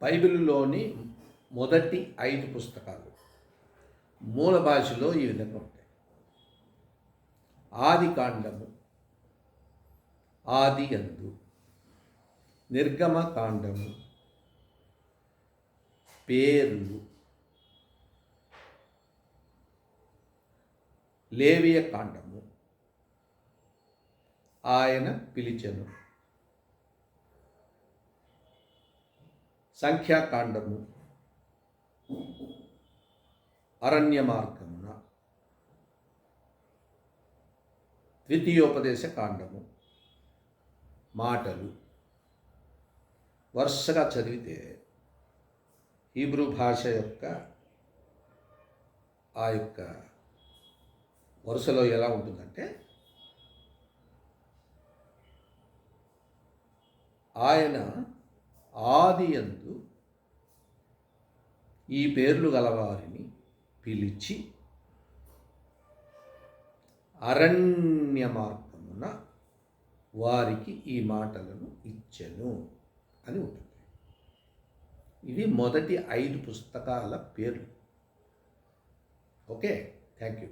బైబిల్లోని మొదటి 5 పుస్తకాలు మూల భాషలో ఈ విధంగా ఉంటాయి. ఆది కాండము, ఆది యందు, నిర్గమ కాండము, పేర్లు, లేవియ కాండము, ఆయన పిలిచెను, సంఖ్యాకాండము, అరణ్య మార్గమున, ద్వితీయోపదేశ కాండము, మాటలు. వరుసగా చదివితే హీబ్రూ భాష యొక్క ఆ యొక్క వరుసలో ఎలా ఉంటుందంటే, ఆయన ఆదియందు ఈ పేర్లు గలవారిని పిలిచి అరణ్య మార్గమున వారికి ఈ మాటలను ఇచ్చెను అని ఉంటుంది. ఇవి మొదటి 5 పుస్తకాల పేర్లు. Okay, thank you.